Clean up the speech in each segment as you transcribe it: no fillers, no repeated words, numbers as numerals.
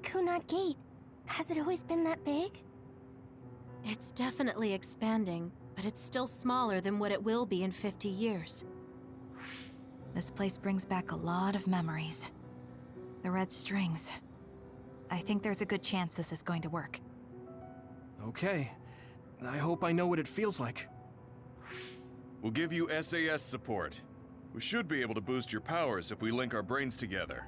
Kunad Gate? Has it always been that big? It's definitely expanding, but it's still smaller than what it will be in 50 years. This place brings back a lot of memories. The red strings. I think there's a good chance this is going to work. Okay. I hope I know what it feels like. We'll give you SAS support. We should be able to boost your powers if we link our brains together.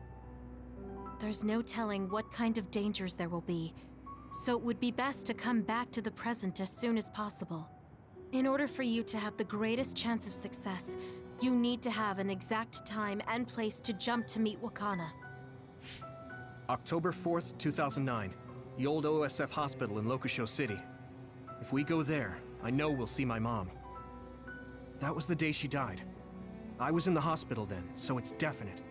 There's no telling what kind of dangers there will be, so it would be best to come back to the present as soon as possible. In order for you to have the greatest chance of success, you need to have an exact time and place to jump to meet Wakana. October 4th, 2009. The old OSF hospital in Lokusho City. If we go there, I know we'll see my mom. That was the day she died. I was in the hospital then, so it's definite.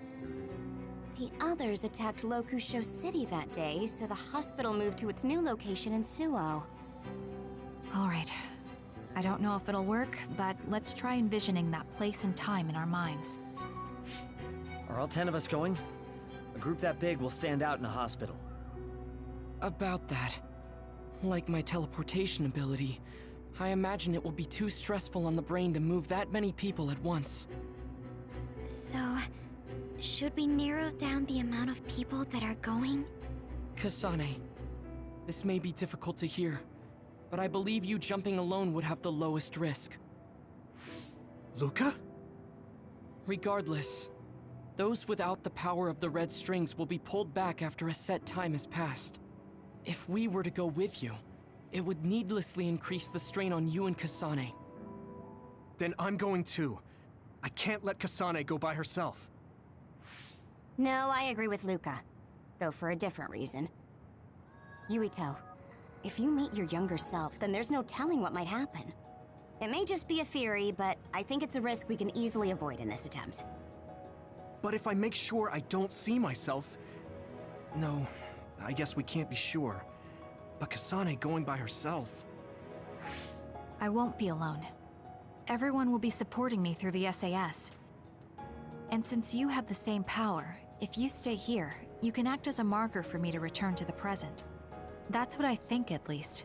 The others attacked Lokusho City that day, so the hospital moved to its new location in Suo. All right. I don't know if it'll work, but let's try envisioning that place and time in our minds. Are all 10 of us going? A group that big will stand out in a hospital. About that. Like my teleportation ability, I imagine it will be too stressful on the brain to move that many people at once. So, should we narrow down the amount of people that are going? Kasane, this may be difficult to hear, but I believe you jumping alone would have the lowest risk. Luca? Regardless, those without the power of the red strings will be pulled back after a set time has passed. If we were to go with you, it would needlessly increase the strain on you and Kasane. Then I'm going too. I can't let Kasane go by herself. No, I agree with Luca. Though for a different reason. Yuito, if you meet your younger self, then there's no telling what might happen. It may just be a theory, but I think it's a risk we can easily avoid in this attempt. But if I make sure I don't see myself... No, I guess we can't be sure. But Kasane going by herself... I won't be alone. Everyone will be supporting me through the SAS. And since you have the same power, if you stay here, you can act as a marker for me to return to the present. That's what I think, at least.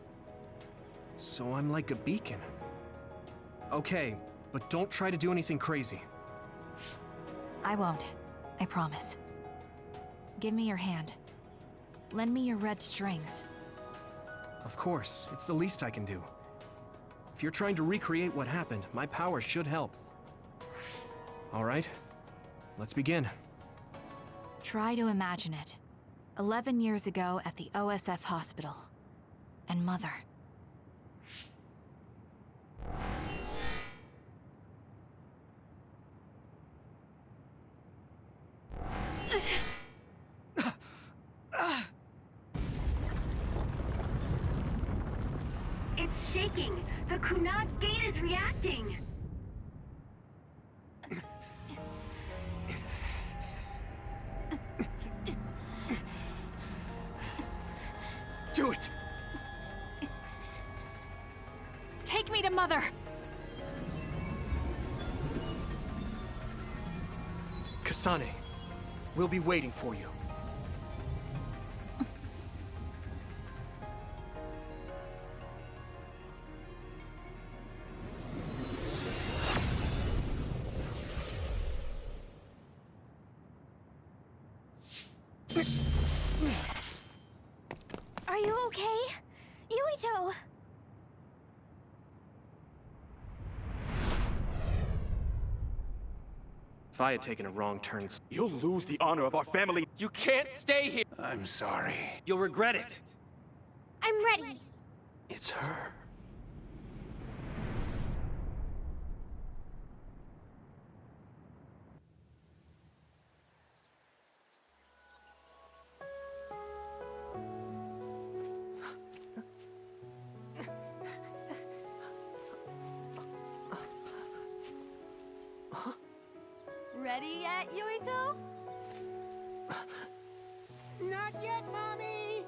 So I'm like a beacon. Okay, but don't try to do anything crazy. I won't. I promise. Give me your hand. Lend me your red strings. Of course, it's the least I can do. If you're trying to recreate what happened, my power should help. All right, let's begin. Try to imagine it. 11 years ago at the OSF hospital. And Mother. It's shaking! The Kunad Gate is reacting! Do it! Take me to Mother! Kasane, we'll be waiting for you. Are you okay? Yuito! If I had taken a wrong turn... You'll lose the honor of our family. You can't stay here! I'm sorry. You'll regret it. I'm ready! It's her. Ready yet, Yuito? Not yet, Mommy!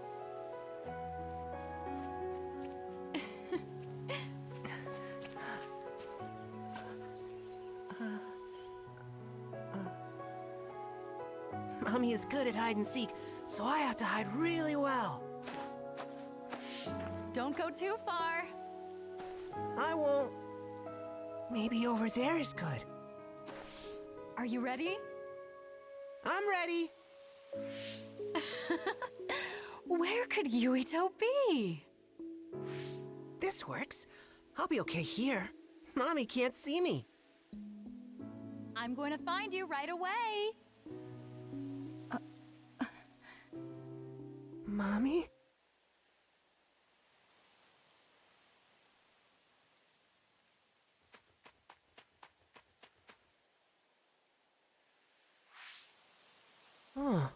Mommy is good at hide and seek, so I have to hide really well. Don't go too far. I won't. Maybe over there is good. Are you ready? I'm ready. Where could Yuito be? This works. I'll be okay here. Mommy can't see me. I'm going to find you right away. Mommy? Huh.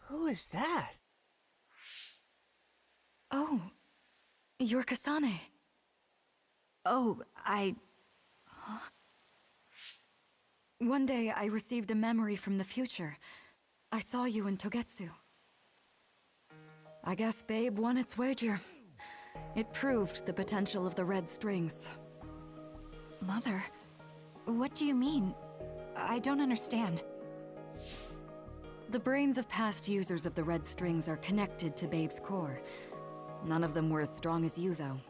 Who is that? Oh, you're Kasane. Oh, One day I received a memory from the future. I saw you in Togetsu. I guess Babe won its wager. It proved the potential of the red strings. Mother, what do you mean? I don't understand. The brains of past users of the red strings are connected to Babe's core. None of them were as strong as you, though.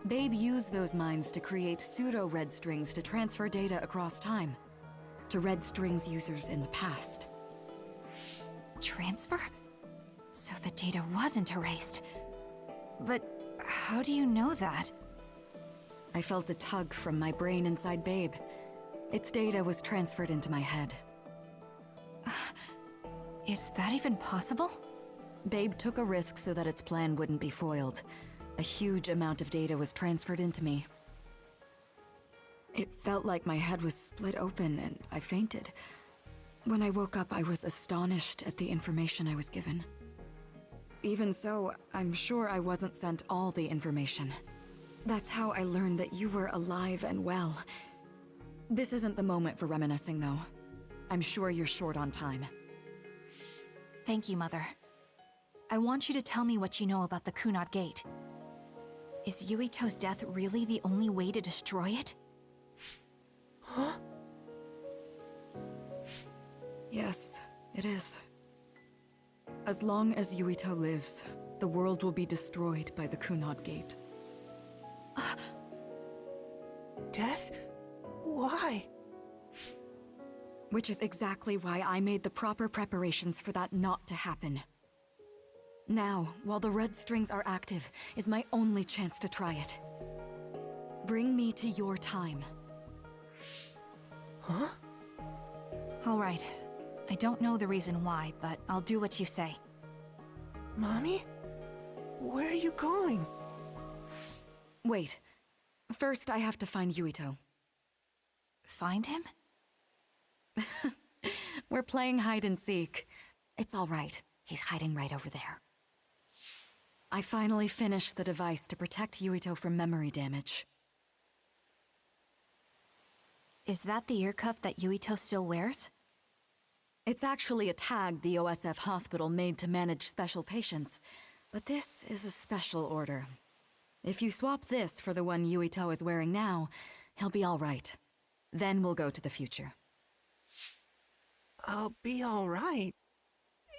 Babe used those minds to create pseudo-red strings to transfer data across time to red strings users in the past. Transfer? So the data wasn't erased. But how do you know that? I felt a tug from my brain inside Babe. Its data was transferred into my head. Is that even possible? Babe took a risk so that its plan wouldn't be foiled. A huge amount of data was transferred into me. It felt like my head was split open and I fainted. When I woke up, I was astonished at the information I was given. Even so, I'm sure I wasn't sent all the information. That's how I learned that you were alive and well. This isn't the moment for reminiscing, though. I'm sure you're short on time. Thank you, Mother. I want you to tell me what you know about the Kunad Gate. Is Yuito's death really the only way to destroy it? Huh? Yes, it is. As long as Yuito lives, the world will be destroyed by the Kunad Gate. Death? Why? Which is exactly why I made the proper preparations for that not to happen. Now, while the red strings are active, is my only chance to try it. Bring me to your time. Huh? All right. I don't know the reason why, but I'll do what you say. Mommy? Where are you going? Wait. First, I have to find Yuito. Find him? We're playing hide and seek. It's all right. He's hiding right over there. I finally finished the device to protect Yuito from memory damage. Is that the ear cuff that Yuito still wears? It's actually a tag the OSF hospital made to manage special patients. But this is a special order. If you swap this for the one Yuito is wearing now, he'll be all right. Then we'll go to the future. I'll be all right.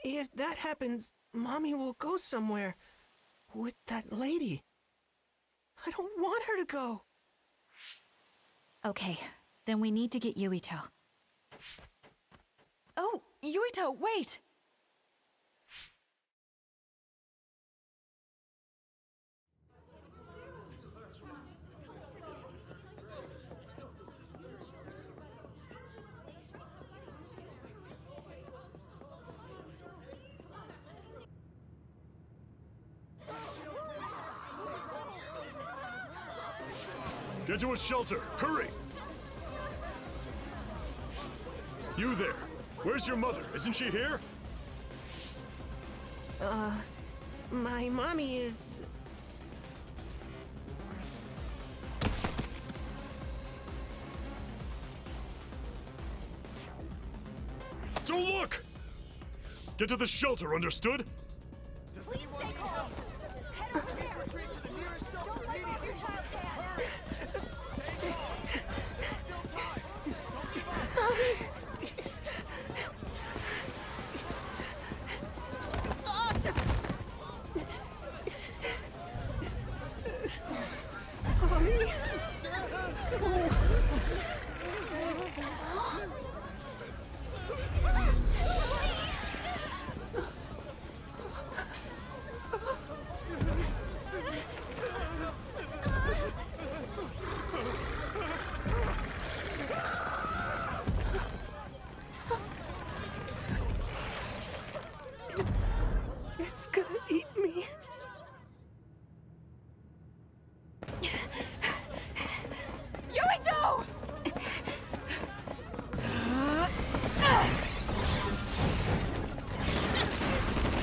If that happens, Mommy will go somewhere. With that lady. I don't want her to go. Okay, then we need to get Yuito. Oh, Yuito, wait! Get to a shelter! Hurry! You there! Where's your mother? Isn't she here? My mommy is... Don't look! Get to the shelter, understood? Please stay calm. Head over there. Retreat to the nearest shelter Don't let go of your child's hand. Stay calm. There's still time. eat me. Yuito!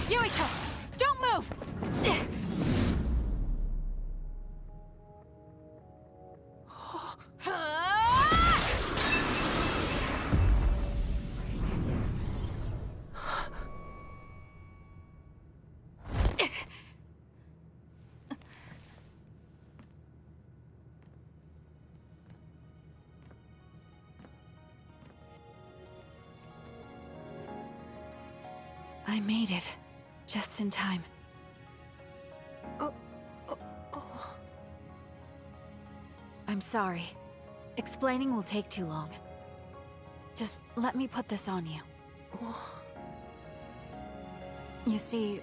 Yuito, don't move! I made it. Just in time. I'm sorry. Explaining will take too long. Just let me put this on you. You see,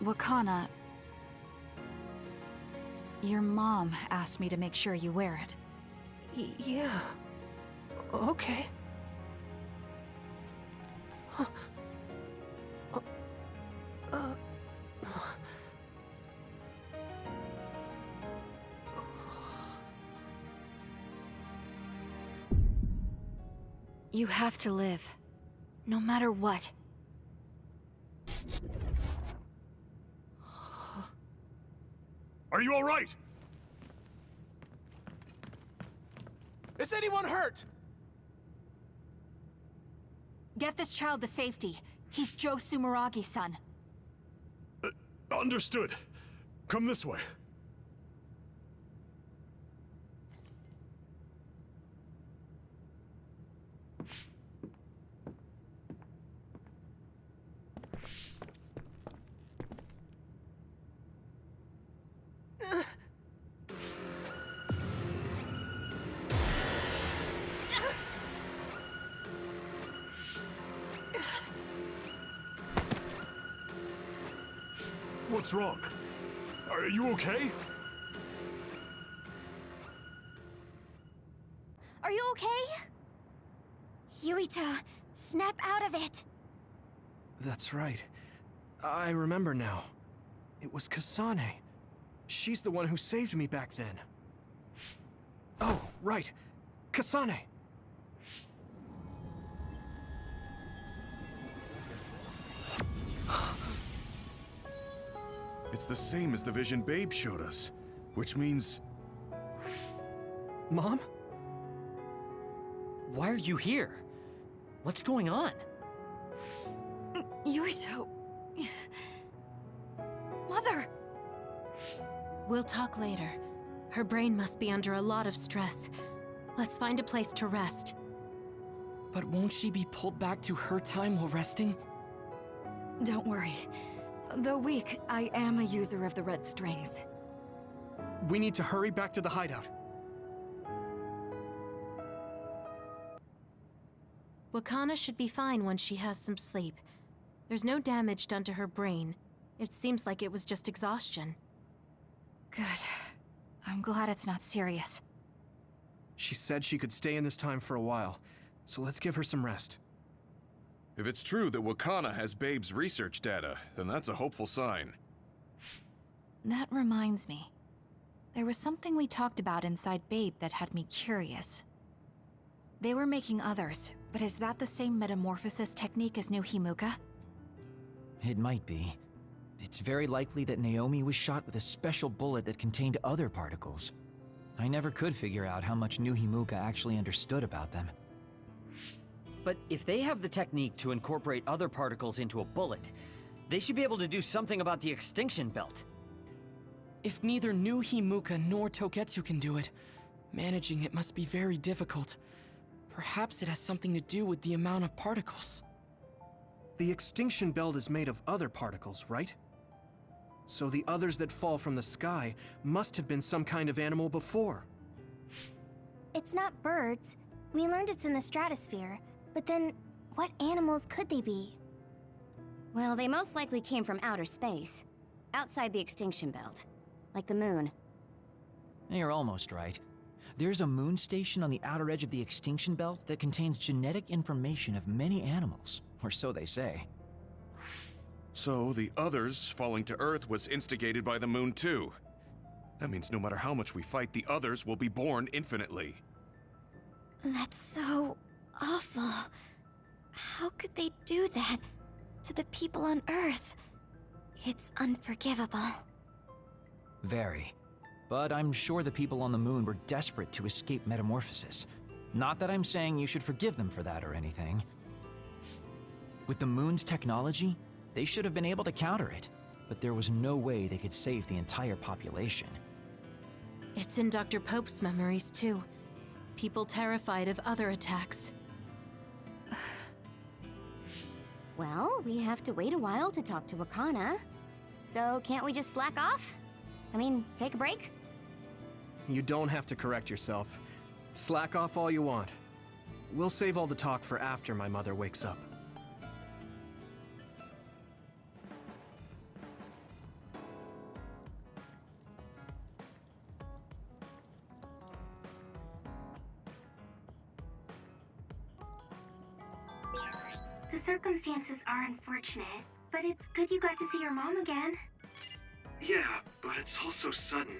Wakana... Your mom asked me to make sure you wear it. Yeah. Okay. You have to live. No matter what. Are you all right? Is anyone hurt? Get this child to safety. He's Joe Sumeragi's son. Understood. Come this way. What's wrong? Are you okay? Are you okay? Yuito, snap out of it! That's right. I remember now. It was Kasane. She's the one who saved me back then. Oh, right. Kasane! It's the same as the vision Babe showed us, which means... Mom? Why are you here? What's going on? Yuito... Mother! We'll talk later. Her brain must be under a lot of stress. Let's find a place to rest. But won't she be pulled back to her time while resting? Don't worry. Though weak, I am a user of the red strings. We need to hurry back to the hideout. Wakana should be fine when she has some sleep. There's no damage done to her brain. It seems like it was just exhaustion. Good. I'm glad it's not serious. She said she could stay in this time for a while, so let's give her some rest. If it's true that Wakana has Babe's research data, then that's a hopeful sign. That reminds me. There was something we talked about inside Babe that had me curious. They were making others, but is that the same metamorphosis technique as New Himuka? It might be. It's very likely that Naomi was shot with a special bullet that contained other particles. I never could figure out how much New Himuka actually understood about them. But if they have the technique to incorporate other particles into a bullet, they should be able to do something about the extinction belt. If neither New Himuka nor Togetsu can do it, managing it must be very difficult. Perhaps it has something to do with the amount of particles. The extinction belt is made of other particles, right? So the others that fall from the sky must have been some kind of animal before. It's not birds. We learned it's in the stratosphere. But then, what animals could they be? Well, they most likely came from outer space. Outside the extinction belt. Like the moon. You're almost right. There's a moon station on the outer edge of the extinction belt that contains genetic information of many animals, or so they say. So the others falling to Earth was instigated by the moon too. That means no matter how much we fight, the others will be born infinitely. That's so awful. How could they do that to the people on Earth? It's unforgivable. Very. But I'm sure the people on the moon were desperate to escape metamorphosis. Not that I'm saying you should forgive them for that or anything. With the moon's technology, they should have been able to counter it, but there was no way they could save the entire population. It's in Dr. Pope's memories, too. People terrified of other attacks. Well, we have to wait a while to talk to Wakana. So can't we just slack off? I mean, take a break? You don't have to correct yourself. Slack off all you want. We'll save all the talk for after my mother wakes up. The circumstances are unfortunate, but it's good you got to see your mom again. Yeah, but it's all so sudden.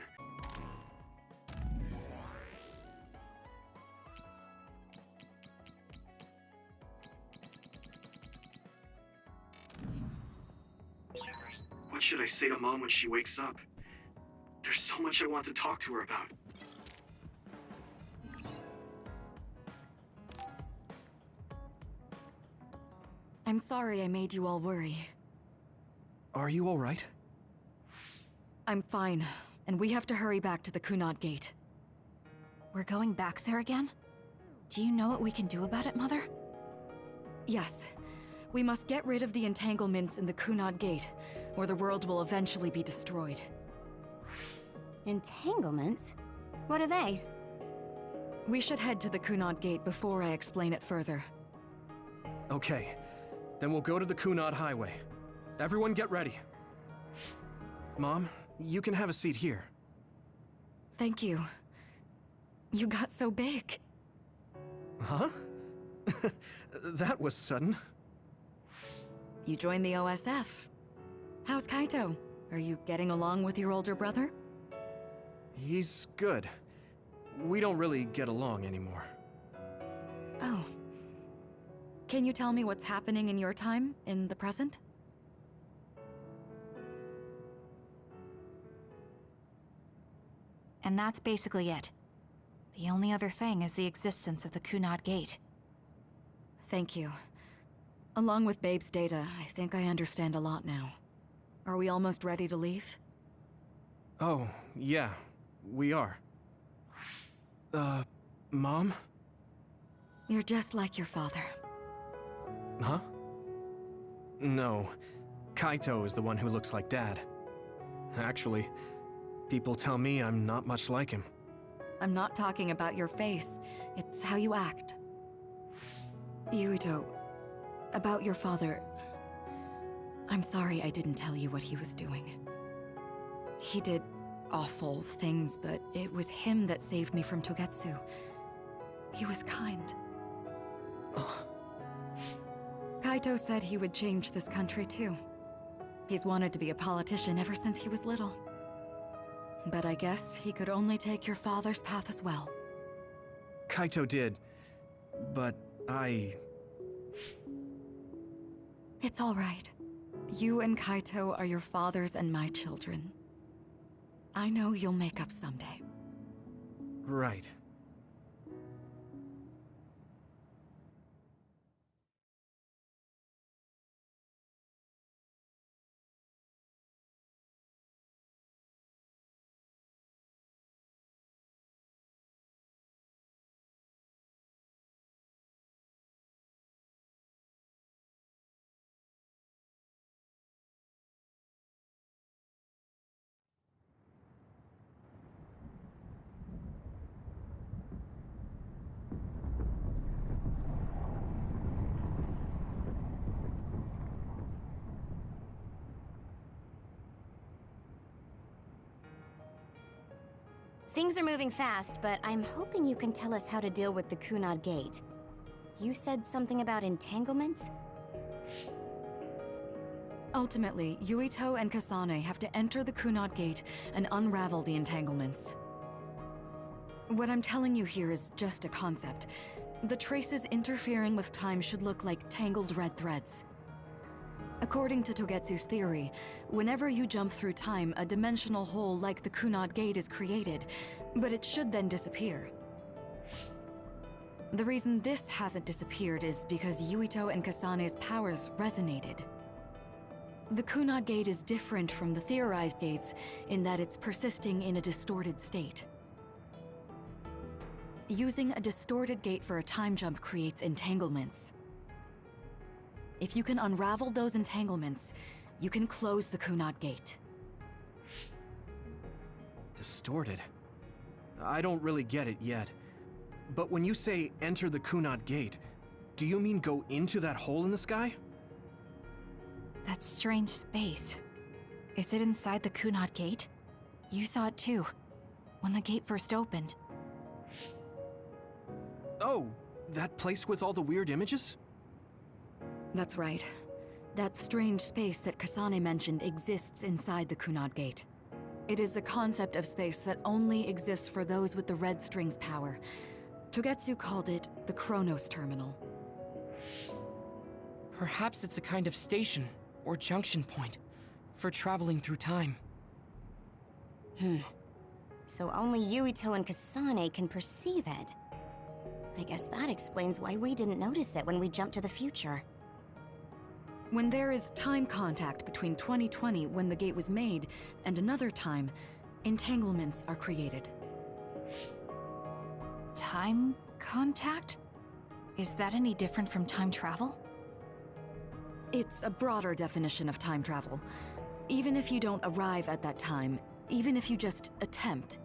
What should I say to Mom when she wakes up? There's so much I want to talk to her about. I'm sorry I made you all worry. Are you all right? I'm fine, and we have to hurry back to the Kunad Gate. We're going back there again? Do you know what we can do about it, Mother? Yes. We must get rid of the entanglements in the Kunad Gate, or the world will eventually be destroyed. Entanglements? What are they? We should head to the Kunad Gate before I explain it further. Okay. Then we'll go to the Kunad Highway. Everyone get ready. Mom, you can have a seat here. Thank you. You got so big. Huh? That was sudden. You joined the OSF. How's Kaito? Are you getting along with your older brother? He's good. We don't really get along anymore. Oh. Can you tell me what's happening in your time, in the present? And that's basically it. The only other thing is the existence of the Kunad Gate. Thank you. Along with Babe's data, I think I understand a lot now. Are we almost ready to leave? Oh, yeah, we are. Mom? You're just like your father. Huh? No. Kaito is the one who looks like Dad. Actually, people tell me I'm not much like him. I'm not talking about your face. It's how you act. Yuito, about your father... I'm sorry I didn't tell you what he was doing. He did awful things, but it was him that saved me from Togetsu. He was kind. Kaito said he would change this country too. He's wanted to be a politician ever since he was little. But I guess he could only take your father's path as well. Kaito did, but It's all right. You and Kaito are your father's and my children. I know you'll make up someday. Right. Things are moving fast, but I'm hoping you can tell us how to deal with the Kunad Gate. You said something about entanglements? Ultimately, Yuito and Kasane have to enter the Kunad Gate and unravel the entanglements. What I'm telling you here is just a concept. The traces interfering with time should look like tangled red threads. According to Togetsu's theory, whenever you jump through time, a dimensional hole like the Kunad Gate is created, but it should then disappear. The reason this hasn't disappeared is because Yuito and Kasane's powers resonated. The Kunad Gate is different from the theorized gates in that it's persisting in a distorted state. Using a distorted gate for a time jump creates entanglements. If you can unravel those entanglements, you can close the Kunad Gate. Distorted? I don't really get it yet. But when you say enter the Kunad Gate, do you mean go into that hole in the sky? That strange space. Is it inside the Kunad Gate? You saw it too, when the gate first opened. Oh, that place with all the weird images? That's right. That strange space that Kasane mentioned exists inside the Kunad Gate. It is a concept of space that only exists for those with the Red String's power. Togetsu called it the Chronos Terminal. Perhaps it's a kind of station or junction point for traveling through time. So only Yuito and Kasane can perceive it. I guess that explains why we didn't notice it when we jumped to the future. When there is time contact between 2020, when the gate was made, and another time, entanglements are created. Time contact? Is that any different from time travel? It's a broader definition of time travel. Even if you don't arrive at that time, even if you just attempt.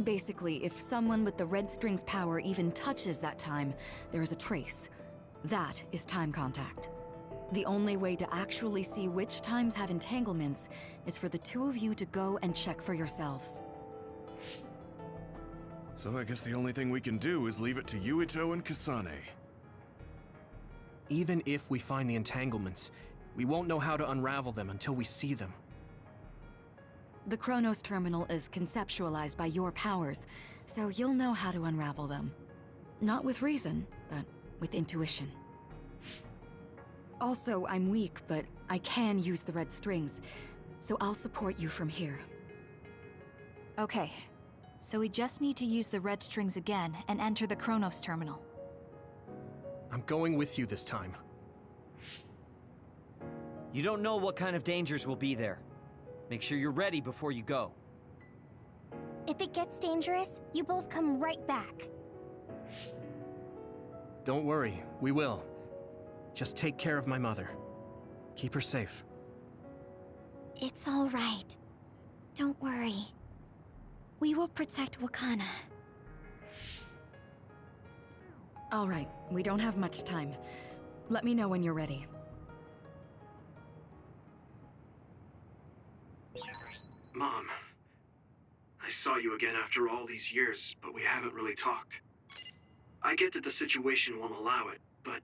Basically, if someone with the Red String's power even touches that time, there is a trace. That is time contact. The only way to actually see which times have entanglements is for the two of you to go and check for yourselves. So I guess the only thing we can do is leave it to Yuito and Kasane. Even if we find the entanglements, we won't know how to unravel them until we see them. The Chronos Terminal is conceptualized by your powers, so you'll know how to unravel them. Not with reason, but with intuition. Also, I'm weak, but I can use the red strings, so I'll support you from here. Okay, so we just need to use the red strings again and enter the Chronos Terminal. I'm going with you this time. You don't know what kind of dangers will be there. Make sure you're ready before you go. If it gets dangerous, you both come right back. Don't worry, we will. Just take care of my mother. Keep her safe. It's all right. Don't worry. We will protect Wakana. All right, we don't have much time. Let me know when you're ready. Mom, I saw you again after all these years, but we haven't really talked. I get that the situation won't allow it, but...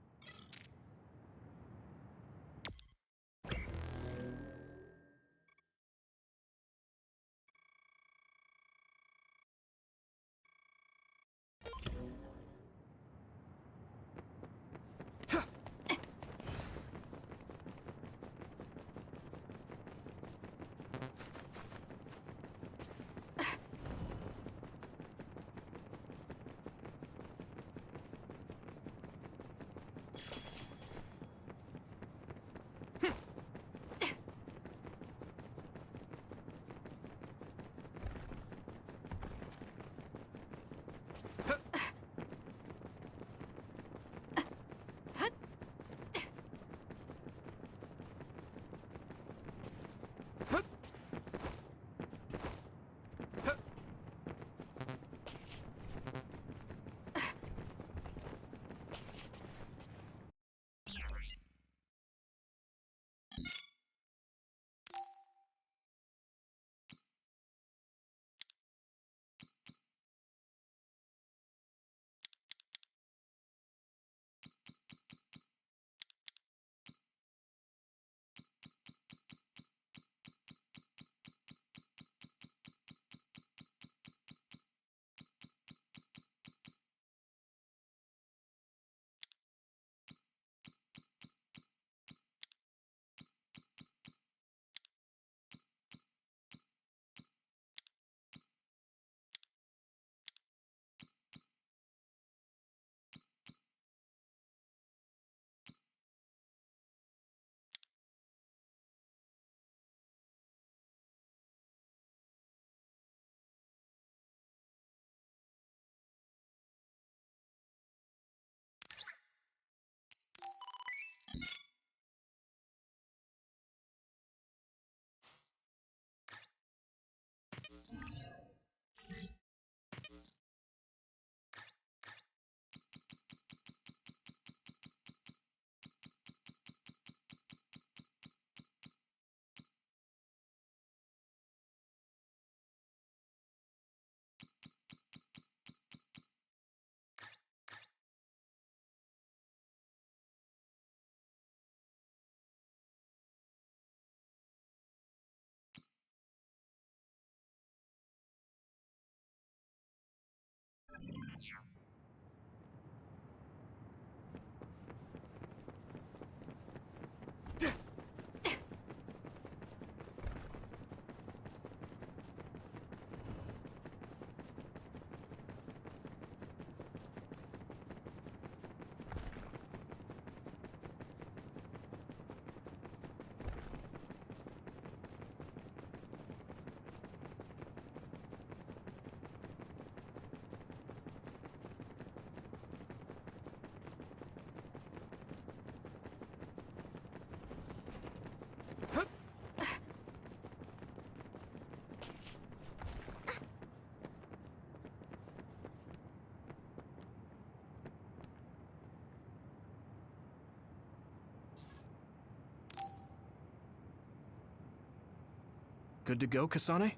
Good to go, Kasane?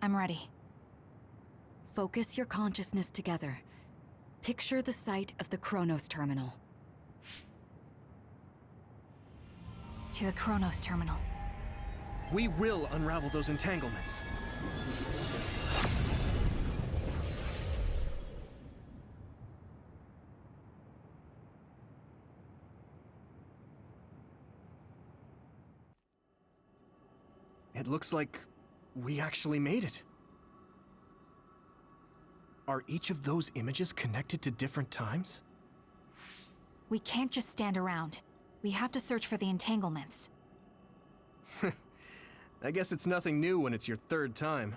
I'm ready. Focus your consciousness together. Picture the site of the Chronos Terminal. To the Chronos Terminal. We will unravel those entanglements. It looks like we actually made it. Are each of those images connected to different times? We can't just stand around. We have to search for the entanglements. I guess it's nothing new when it's your third time.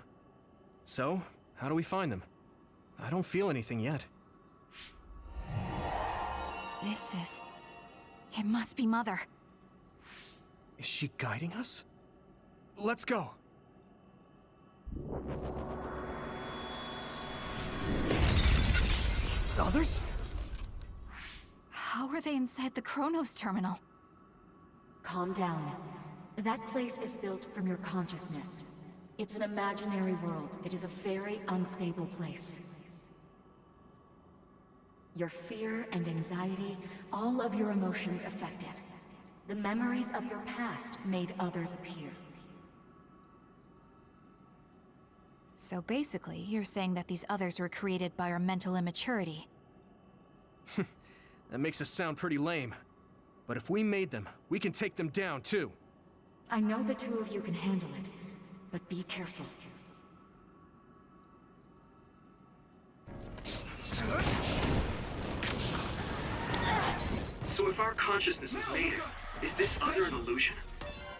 So, how do we find them? I don't feel anything yet. This is... It must be Mother. Is she guiding us? Let's go! Others? How are they inside the Chronos Terminal? Calm down. That place is built from your consciousness. It's an imaginary world. It is a very unstable place. Your fear and anxiety, all of your emotions affect it. The memories of your past made others appear. So basically, you're saying that these others were created by our mental immaturity. That makes us sound pretty lame. But if we made them, we can take them down, too. I know the two of you can handle it, but be careful. So if our consciousness has made it, is this other an illusion?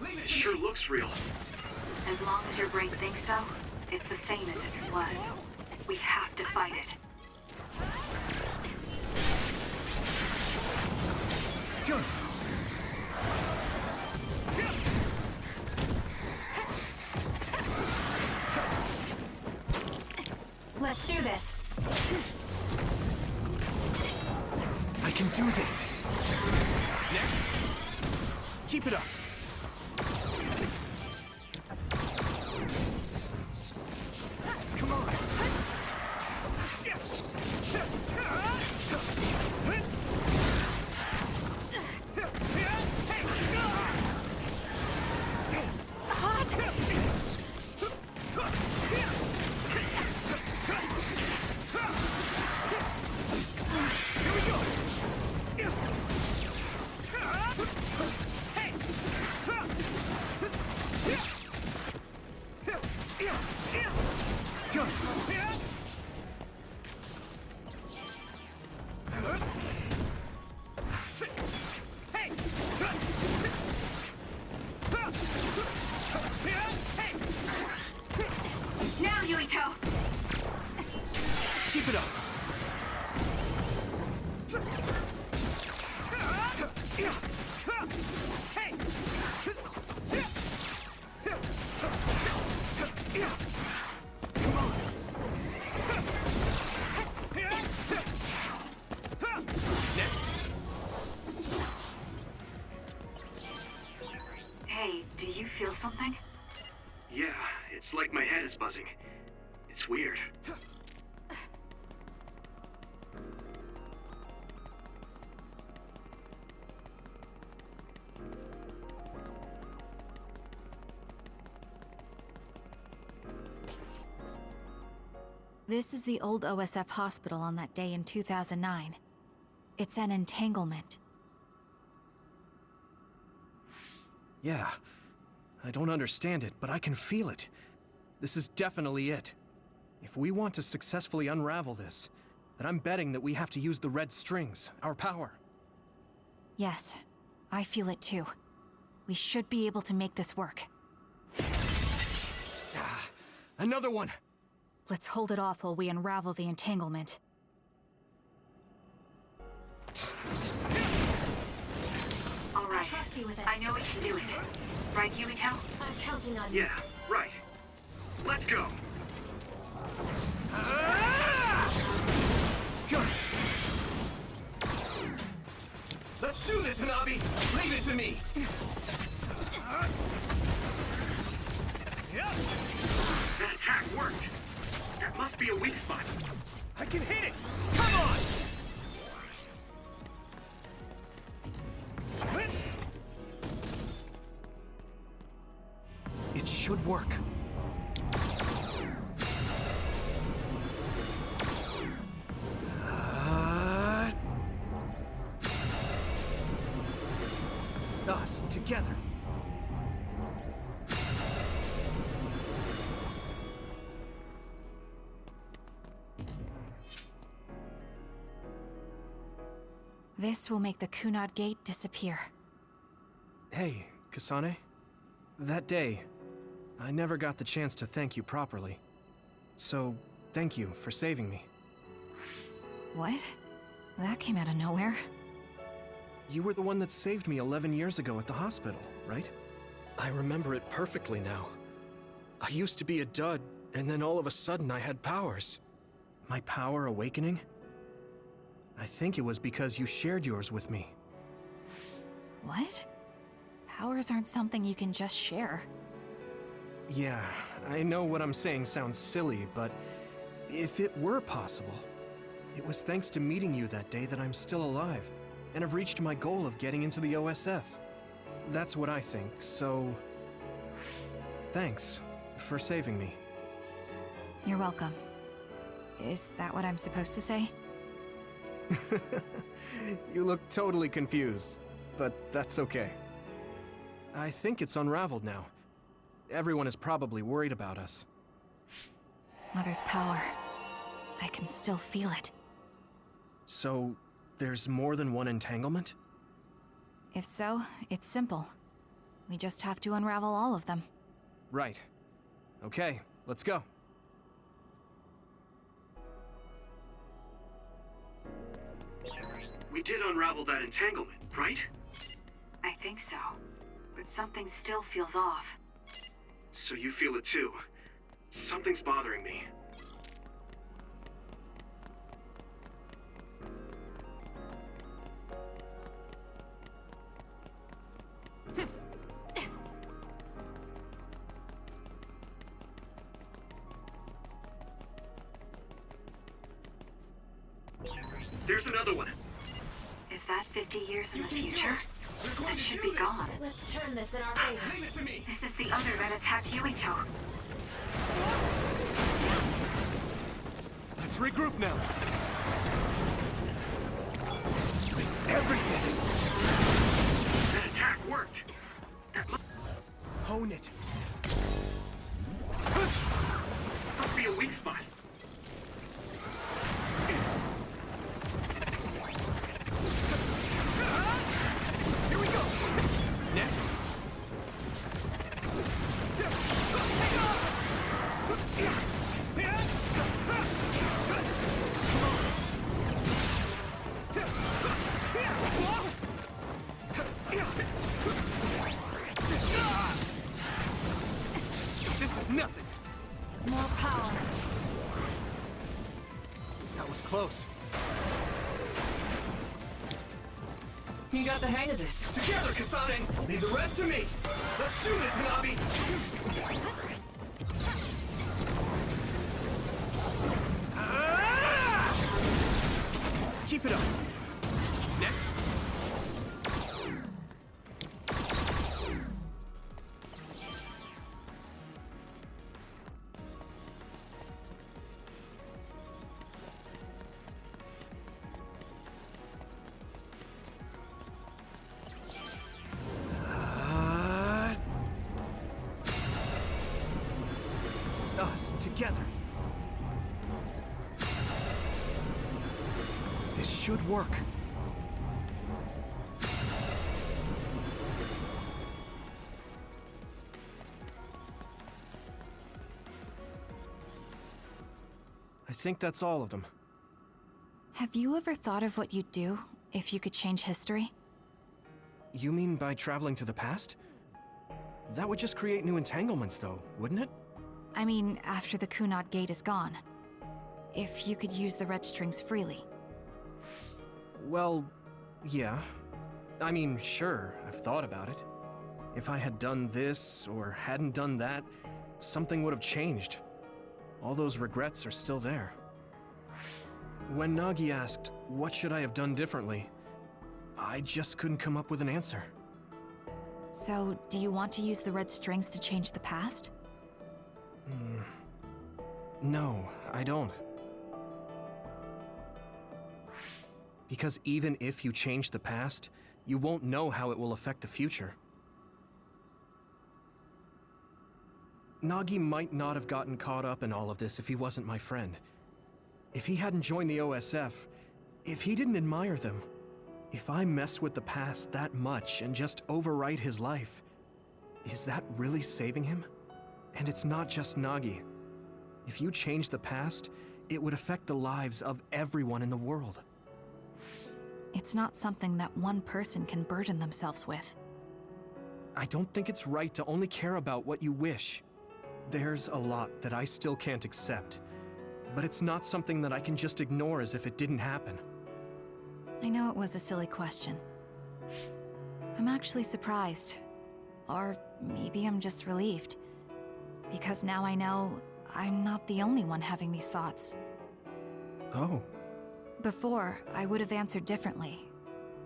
It sure looks real. As long as your brain thinks so, it's the same as if it was. We have to fight it. Good. Let's do this. I can do this. Next. Keep it up. Come on. Now, Yuito! Keep it up. Hey, do you feel something? Yeah, it's like my head is buzzing. It's weird. This is the old OSF hospital on that day in 2009. It's an entanglement. Yeah. I don't understand it, but I can feel it. This is definitely it. If we want to successfully unravel this, then I'm betting that we have to use the red strings, our power. Yes, I feel it too. We should be able to make this work. Another one! Let's hold it off while we unravel the entanglement. All right. I trust you with it. I know we can do it. Right, Yuito? I'm counting on you. Yeah, right. Let's go. Good. Let's do this, Hanabi! Leave it to me! That attack worked. That must be a weak spot. I can hit it! Come on! It should work. Us together. This will make the Kunad Gate disappear. Hey, Kasane. That day, I never got the chance to thank you properly. So, thank you for saving me. What? That came out of nowhere. You were the one that saved me 11 years ago at the hospital, right? I remember it perfectly now. I used to be a dud, and then all of a sudden I had powers. My power awakening? I think it was because you shared yours with me. What? Powers aren't something you can just share. Yeah, I know what I'm saying sounds silly, but if it were possible, it was thanks to meeting you that day that I'm still alive, and have reached my goal of getting into the OSF. That's what I think, so... thanks for saving me. You're welcome. Is that what I'm supposed to say? You look totally confused, but that's okay. I think it's unraveled now. Everyone is probably worried about us. Mother's power. I can still feel it. So, there's more than one entanglement? If so, it's simple. We just have to unravel all of them. Right. Okay, let's go. We did unravel that entanglement, right? I think so. But something still feels off. So you feel it too. Something's bothering me. There's another one. Is that 50 years in the future? That should be gone. Let's turn this in our favor. Leave it to me! This is the other that attacked Yuito. Let's regroup now. Everything! That attack worked. Hone it. Must be a weak spot. Here we go! Next. This is nothing. More power. That was close. You got the hang of this. Together, Kasane! Leave the rest to me! Let's do this, Nabi! Keep it up. Next. together. This should work. I think that's all of them. Have you ever thought of what you'd do if you could change history? You mean by traveling to the past? That would just create new entanglements, though, wouldn't it? I mean, after the Kunad Gate is gone. If you could use the red strings freely. Well, yeah. I mean, sure, I've thought about it. If I had done this, or hadn't done that, something would have changed. All those regrets are still there. When Nagi asked, what should I have done differently, I just couldn't come up with an answer. So, do you want to use the red strings to change the past? No, I don't. Because even if you change the past, you won't know how it will affect the future. Nagi might not have gotten caught up in all of this if he wasn't my friend. If he hadn't joined the OSF, if he didn't admire them, if I mess with the past that much and just overwrite his life, is that really saving him? And it's not just Nagi. If you change the past, it would affect the lives of everyone in the world. It's not something that one person can burden themselves with. I don't think it's right to only care about what you wish. There's a lot that I still can't accept, but it's not something that I can just ignore as if it didn't happen. I know it was a silly question. I'm actually surprised. Or maybe I'm just relieved. Because now I know I'm not the only one having these thoughts. Oh. Before, I would have answered differently.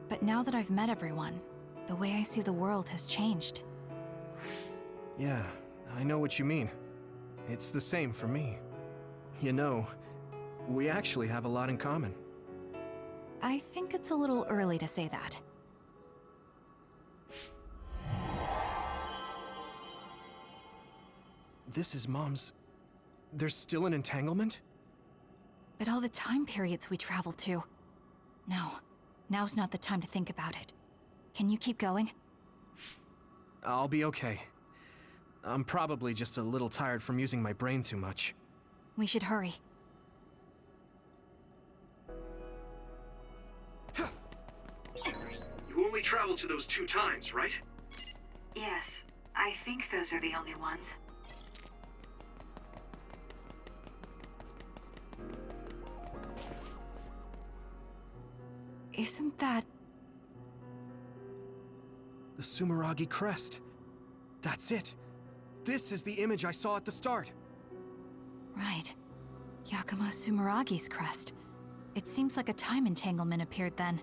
But now that I've met everyone, the way I see the world has changed. Yeah, I know what you mean. It's the same for me. You know, we actually have a lot in common. I think it's a little early to say that. This is Mom's... There's still an entanglement? But all the time periods we traveled to. No, now's not the time to think about it. Can you keep going? I'll be okay. I'm probably just a little tired from using my brain too much. We should hurry. You only traveled to those 2 times, right? Yes, I think those are the only ones. Isn't that... The Sumeragi crest. That's it. This is the image I saw at the start. Right. Yakumo Sumeragi's crest. It seems like a time entanglement appeared then.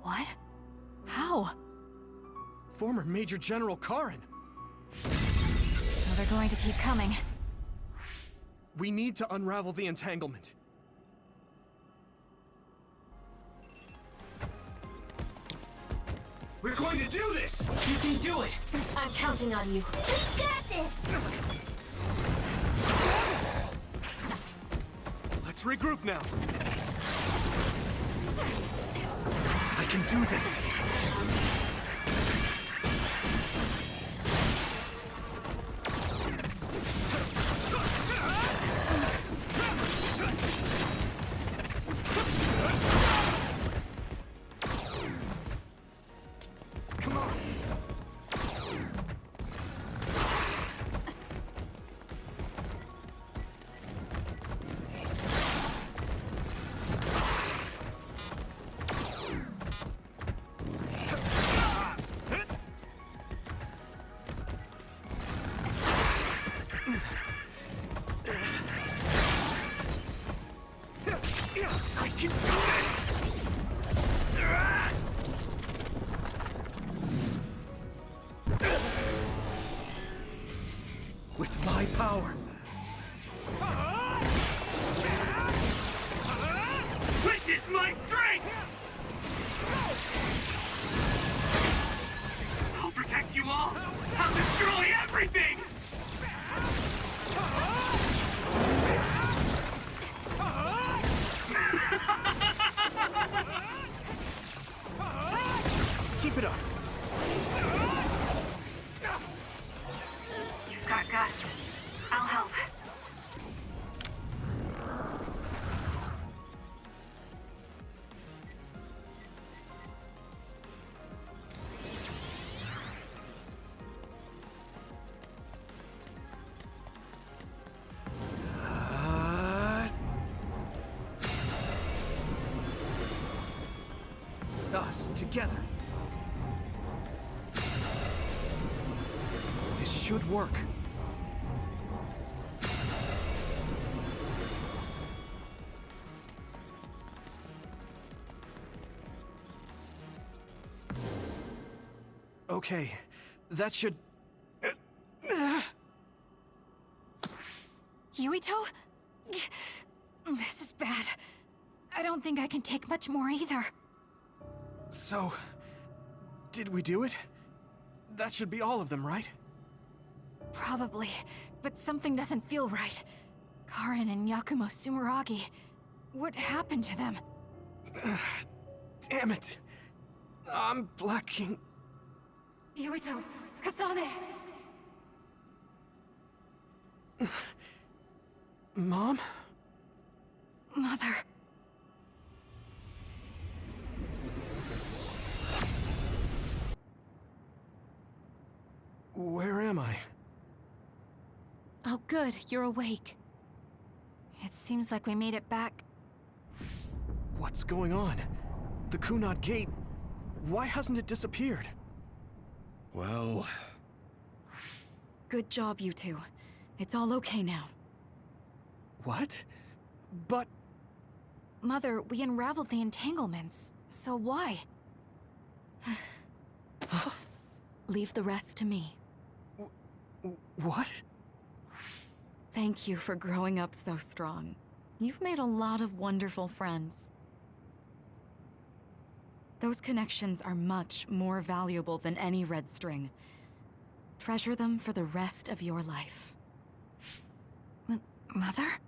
What? How? Former Major General Karin. So they're going to keep coming. We need to unravel the entanglement. We're going to do this! You can do it! I'm counting on you. We got this! Let's regroup now. I can do this. Come on. I can do this! With my power. I'll destroy everything! Keep it up. You've got guts. I'll help. Us, together. This should work. Okay, that should... Yuito? This is bad. I don't think I can take much more either. So, did we do it? That should be all of them, right? Probably, but something doesn't feel right. Karin and Yakumo Sumeragi. What happened to them? Damn it. I'm blacking... Yuito! Kasane! Mom? Mother... Where am I? Oh good, you're awake. It seems like we made it back. What's going on? The Kunad Gate... Why hasn't it disappeared? Well... Good job, you two. It's all okay now. What? But... Mother, we unraveled the entanglements. So why? Leave the rest to me. What? Thank you for growing up so strong. You've made a lot of wonderful friends. Those connections are much more valuable than any red string. Treasure them for the rest of your life. Mother?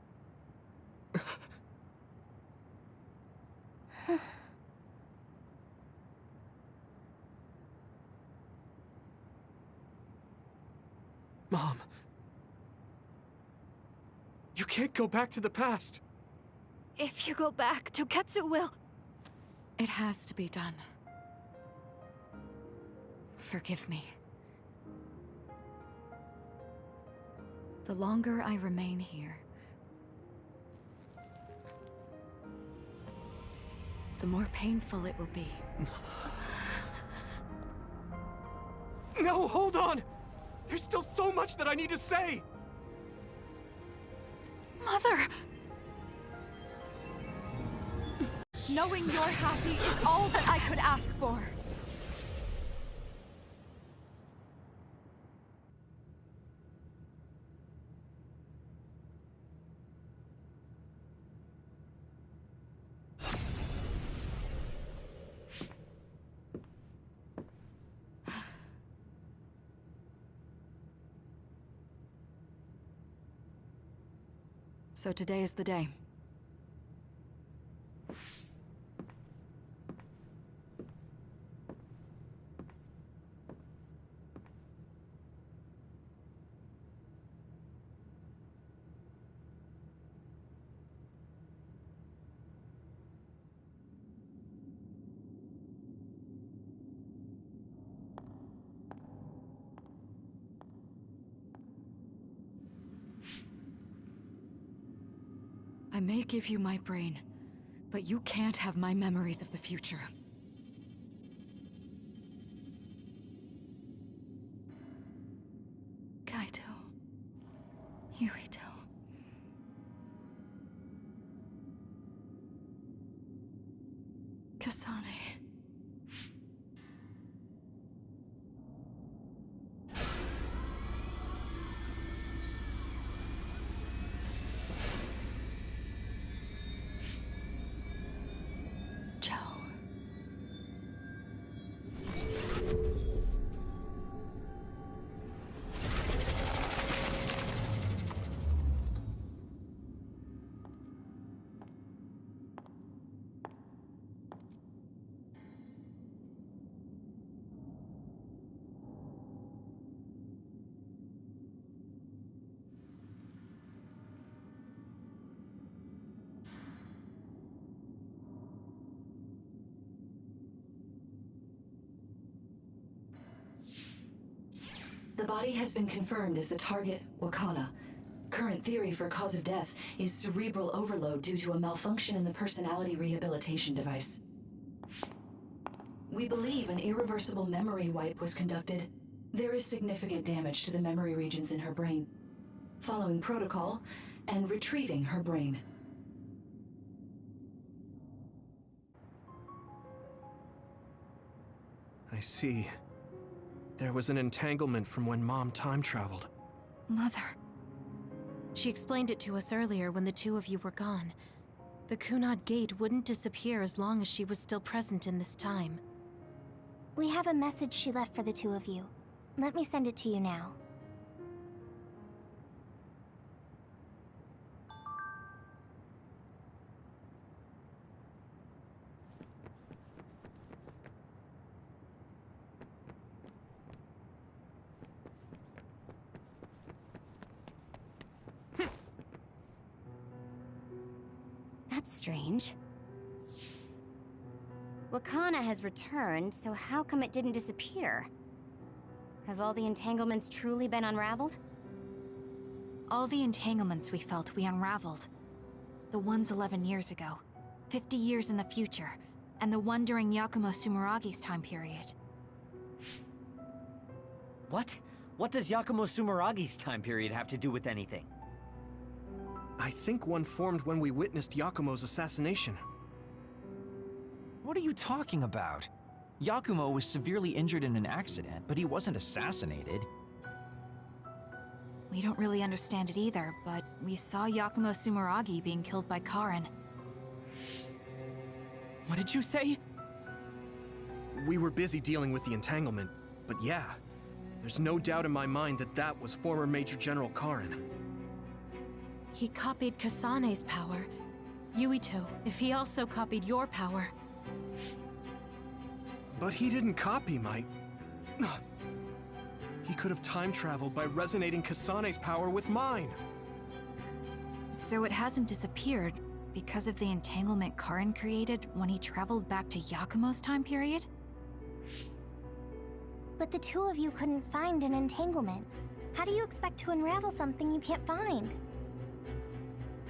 Mom. You can't go back to the past. If you go back, Toketsu will... It has to be done. Forgive me. The longer I remain here, the more painful it will be. No, hold on! There's still so much that I need to say! Mother! Knowing you're happy is all that I could ask for. So today is the day. I may give you my brain, but you can't have my memories of the future. Kaito. Yuito. Kasane. The body has been confirmed as the target, Wakana. Current theory for cause of death is cerebral overload due to a malfunction in the personality rehabilitation device. We believe an irreversible memory wipe was conducted. There is significant damage to the memory regions in her brain. Following protocol and retrieving her brain. I see. There was an entanglement from when Mom time traveled. Mother. She explained it to us earlier when the two of you were gone. The Kunad Gate wouldn't disappear as long as she was still present in this time. We have a message she left for the two of you. Let me send it to you now. That's strange. Wakana has returned, so how come it didn't disappear? Have all the entanglements truly been unraveled? All the entanglements we felt, we unraveled. The ones 11 years ago, 50 years in the future, and the one during Yakumo Sumeragi's time period. What? What does Yakumo Sumeragi's time period have to do with anything? I think one formed when we witnessed Yakumo's assassination. What are you talking about? Yakumo was severely injured in an accident, but he wasn't assassinated. We don't really understand it either, but we saw Yakumo Sumeragi being killed by Karin. What did you say? We were busy dealing with the entanglement, but yeah, there's no doubt in my mind that that was former Major General Karin. He copied Kasane's power. Yuito, if he also copied your power. But he didn't copy my... He could have time traveled by resonating Kasane's power with mine. So it hasn't disappeared because of the entanglement Karin created when he traveled back to Yakumo's time period? But the two of you couldn't find an entanglement. How do you expect to unravel something you can't find?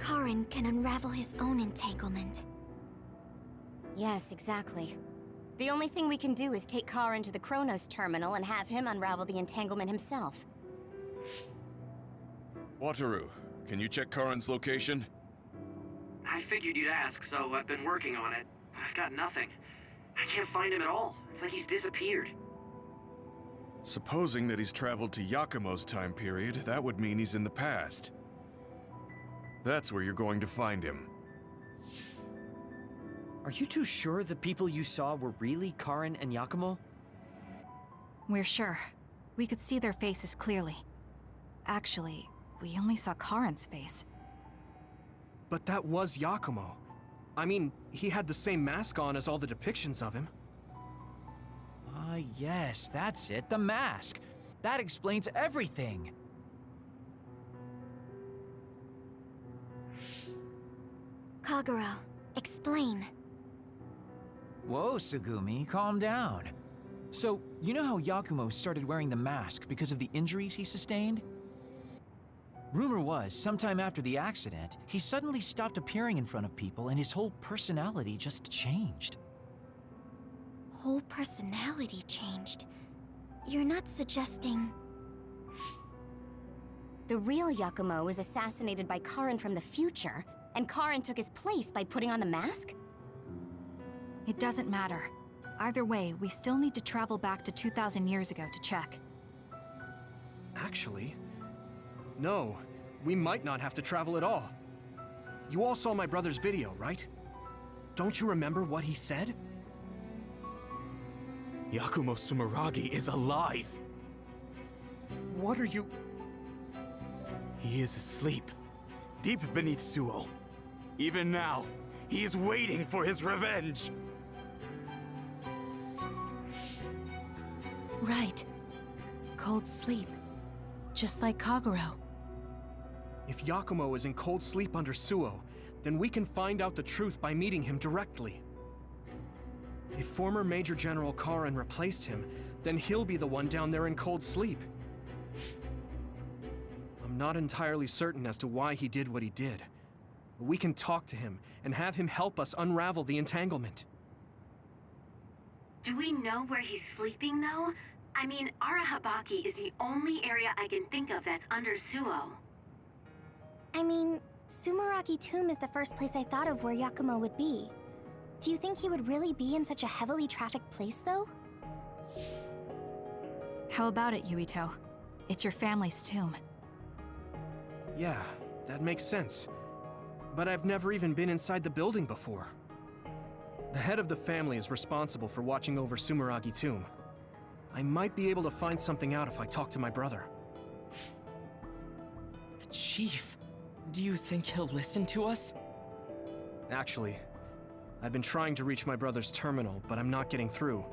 Karin can unravel his own entanglement. Yes, exactly. The only thing we can do is take Karin to the Chronos terminal and have him unravel the entanglement himself. Wataru, can you check Karin's location? I figured you'd ask, so I've been working on it. But I've got nothing. I can't find him at all. It's like he's disappeared. Supposing that he's traveled to Yakumo's time period, that would mean he's in the past. That's where you're going to find him. Are you two sure the people you saw were really Karin and Yakumo? We're sure. We could see their faces clearly. Actually, we only saw Karin's face. But that was Yakumo. I mean, he had the same mask on as all the depictions of him. Ah, yes, that's it, the mask. That explains everything. Kagero, explain. Whoa, Sugumi, calm down. So, you know how Yakumo started wearing the mask because of the injuries he sustained? Rumor was, sometime after the accident, he suddenly stopped appearing in front of people and his whole personality just changed. Whole personality changed? You're not suggesting... The real Yakumo was assassinated by Karin from the future, and Karin took his place by putting on the mask? It doesn't matter. Either way, we still need to travel back to 2,000 years ago to check. Actually, no. We might not have to travel at all. You all saw my brother's video, right? Don't you remember what he said? Yakumo Sumeragi is alive! What are you... He is asleep, deep beneath Suo. Even now, he is waiting for his revenge! Right. Cold sleep. Just like Kagero. If Yakumo is in cold sleep under Suo, then we can find out the truth by meeting him directly. If former Major General Karin replaced him, then he'll be the one down there in cold sleep. I'm not entirely certain as to why he did what he did. But we can talk to him and have him help us unravel the entanglement. Do we know where he's sleeping, though? I mean, Arahabaki is the only area I can think of that's under Suo. I mean, Sumeragi Tomb is the first place I thought of where Yakumo would be. Do you think he would really be in such a heavily trafficked place, though? How about it, Yuito? It's your family's tomb. Yeah, that makes sense. But I've never even been inside the building before. The head of the family is responsible for watching over Sumeragi Tomb. I might be able to find something out if I talk to my brother. The Chief. Do you think he'll listen to us? Actually, I've been trying to reach my brother's terminal, but I'm not getting through.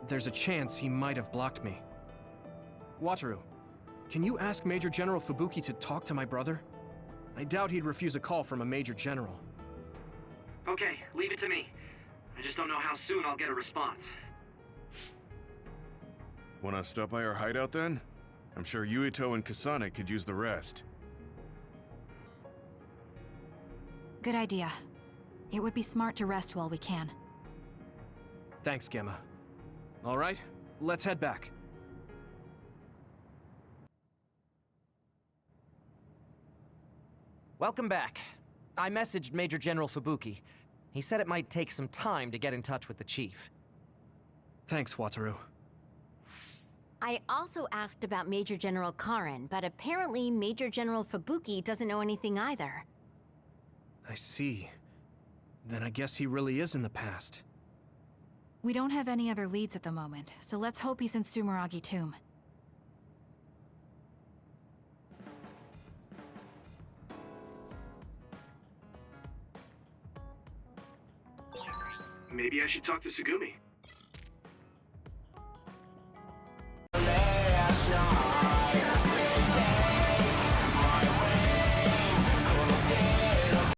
There's a chance he might have blocked me. Wataru, can you ask Major General Fubuki to talk to my brother? I doubt he'd refuse a call from a Major General. Okay, leave it to me. I just don't know how soon I'll get a response. Wanna stop by our hideout then? I'm sure Yuito and Kasane could use the rest. Good idea. It would be smart to rest while we can. Thanks, Gemma. All right, let's head back. Welcome back. I messaged Major General Fubuki. He said it might take some time to get in touch with the Chief. Thanks, Wataru. I also asked about Major General Karen, but apparently Major General Fubuki doesn't know anything either. I see. Then I guess he really is in the past. We don't have any other leads at the moment, so let's hope he's in Sumeragi Tomb. Maybe I should talk to Tsugumi.